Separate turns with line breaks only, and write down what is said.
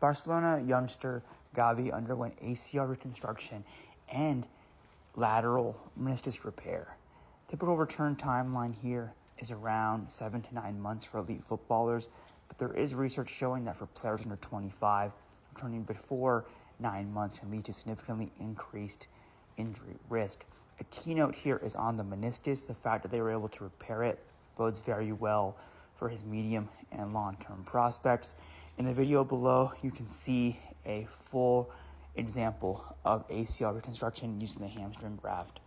Barcelona youngster Gavi underwent ACL reconstruction and lateral meniscus repair. Typical return timeline here is around 7 to 9 months for elite footballers, but there is research showing that for players under 25, returning before 9 months can lead to significantly increased injury risk. A keynote here is on the meniscus. The fact that they were able to repair it bodes very well for his medium and long-term prospects. In the video below, you can see a full example of ACL reconstruction using the hamstring graft.